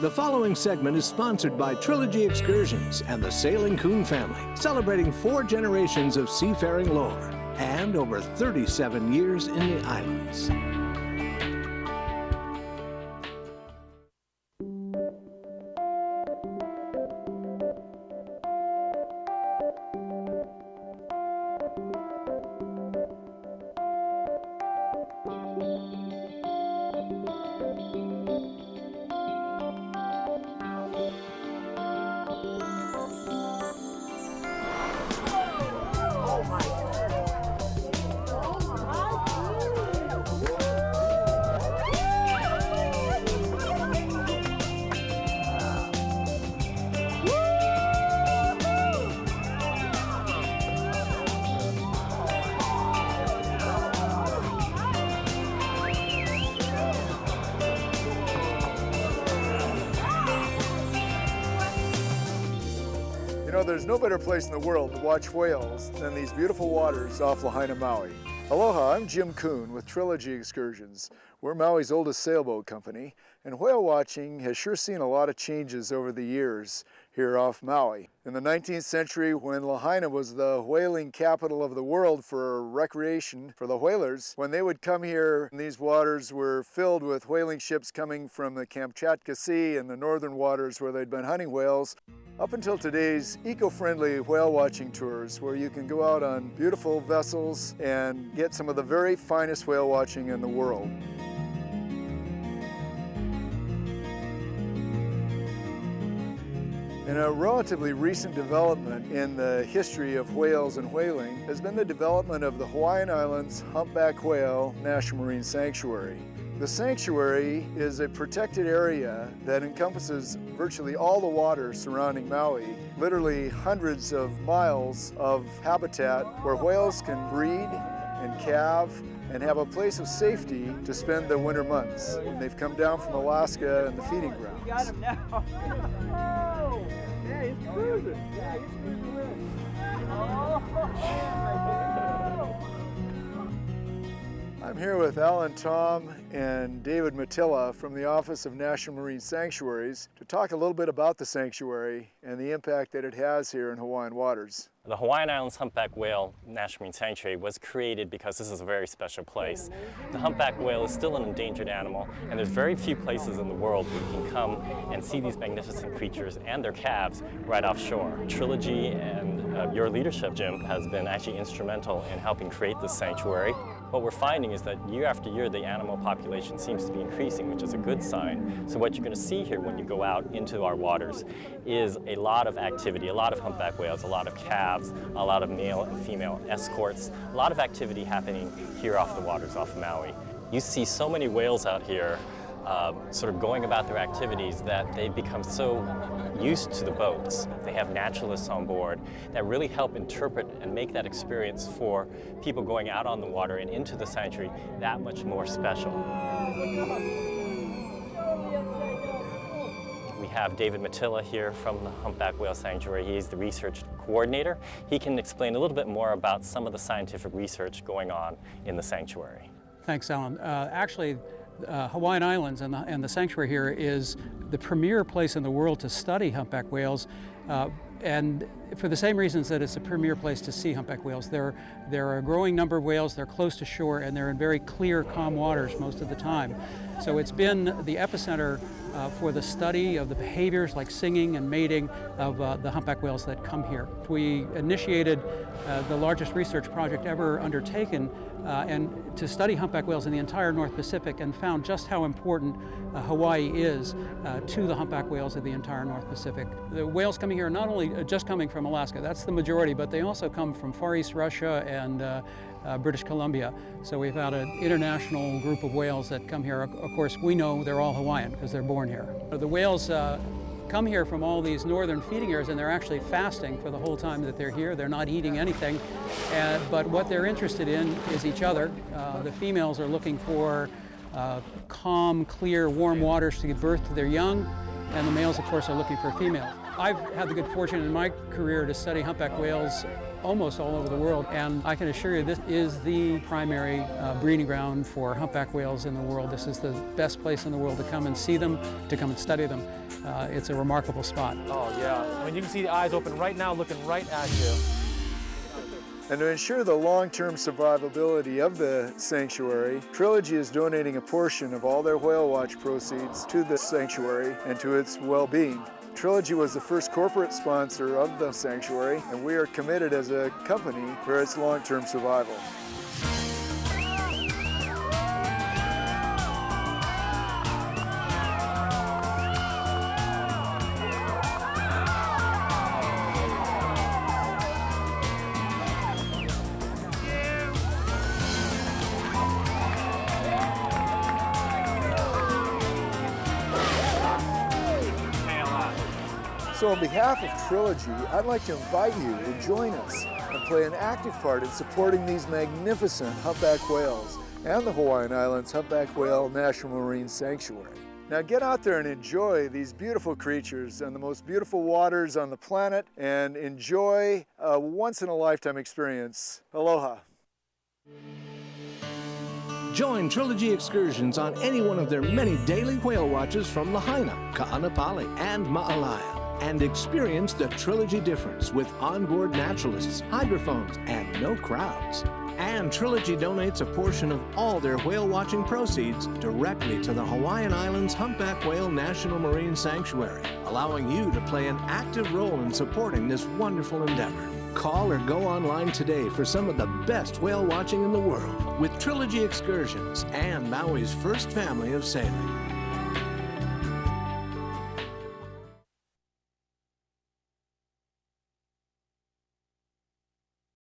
The following segment is sponsored by Trilogy Excursions and the Sailing Coon family, celebrating 4 generations of seafaring lore and over 37 years in the islands. You know, there's no better place in the world to watch whales than these beautiful waters off Lahaina, Maui. Aloha, I'm Jim Kuhn with Trilogy Excursions. We're Maui's oldest sailboat company, and whale watching has sure seen a lot of changes over the years here off Maui. In the 19th century, when Lahaina was the whaling capital of the world for recreation for the whalers, when they would come here, these waters were filled with whaling ships coming from the Kamchatka Sea and the northern waters where they'd been hunting whales, up until today's eco-friendly whale watching tours, where you can go out on beautiful vessels and get some of the very finest whale watching in the world. And a relatively recent development in the history of whales and whaling has been the development of the Hawaiian Islands Humpback Whale National Marine Sanctuary. The sanctuary is a protected area that encompasses virtually all the water surrounding Maui, literally hundreds of miles of habitat where whales can breed and calve and have a place of safety to spend the winter months when they've come down from Alaska and the feeding grounds. You got him now. Oh, yeah, he's cruising. Yeah, he's cruising in. I'm here with Alan Tom and David Matilla from the Office of National Marine Sanctuaries to talk a little bit about the sanctuary and the impact that it has here in Hawaiian waters. The Hawaiian Islands Humpback Whale National Marine Sanctuary was created because this is a very special place. The humpback whale is still an endangered animal, and there's very few places in the world where you can come and see these magnificent creatures and their calves right offshore. Trilogy and your leadership, Jim, has been actually instrumental in helping create this sanctuary. What we're finding is that year after year, the animal population seems to be increasing, which is a good sign. So what you're going to see here when you go out into our waters is a lot of activity, a lot of humpback whales, a lot of calves, a lot of male and female escorts, a lot of activity happening here off the waters off Maui. You see so many whales out here sort of going about their activities that they've become so used to the boats. They have naturalists on board that really help interpret and make that experience for people going out on the water and into the sanctuary that much more special. We have David Matilla here from the Humpback Whale Sanctuary. He's the research coordinator. He can explain a little bit more about some of the scientific research going on in the sanctuary. Thanks, Alan. Actually, Hawaiian Islands and the sanctuary here is the premier place in the world to study humpback whales, and for the same reasons that it's a premier place to see humpback whales. There are a growing number of whales, they're close to shore, and they're in very clear, calm waters most of the time. So it's been the epicenter for the study of the behaviors like singing and mating of the humpback whales that come here. We initiated the largest research project ever undertaken and to study humpback whales in the entire North Pacific, and found just how important Hawaii is to the humpback whales of the entire North Pacific. The whales coming here are not only just coming from Alaska, that's the majority, but they also come from Far East Russia and British Columbia. So we've had an international group of whales that come here. Of course, we know they're all Hawaiian because they're born here. The whales come here from all these northern feeding areas, and they're actually fasting for the whole time that they're here. They're not eating anything, but what they're interested in is each other. The females are looking for calm, clear, warm waters to give birth to their young, and the males, of course, are looking for females. I've had the good fortune in my career to study humpback whales almost all over the world, and I can assure you this is the primary breeding ground for humpback whales in the world. This is the best place in the world to come and see them, to come and study them. It's a remarkable spot. Oh yeah, I mean, you can see the eyes open right now, looking right at you. And to ensure the long-term survivability of the sanctuary, Trilogy is donating a portion of all their whale watch proceeds to the sanctuary and to its well-being. Trilogy was the first corporate sponsor of the sanctuary, and we are committed as a company for its long-term survival. So on behalf of Trilogy, I'd like to invite you to join us and play an active part in supporting these magnificent humpback whales and the Hawaiian Islands Humpback Whale National Marine Sanctuary. Now get out there and enjoy these beautiful creatures and the most beautiful waters on the planet, and enjoy a once-in-a-lifetime experience. Aloha. Join Trilogy Excursions on any one of their many daily whale watches from Lahaina, Ka'anapali, and Ma'alaya, and experience the Trilogy difference with onboard naturalists, hydrophones, and no crowds. And Trilogy donates a portion of all their whale watching proceeds directly to the Hawaiian Islands Humpback Whale National Marine Sanctuary, allowing you to play an active role in supporting this wonderful endeavor. Call or go online today for some of the best whale watching in the world with Trilogy Excursions and Maui's first family of sailing.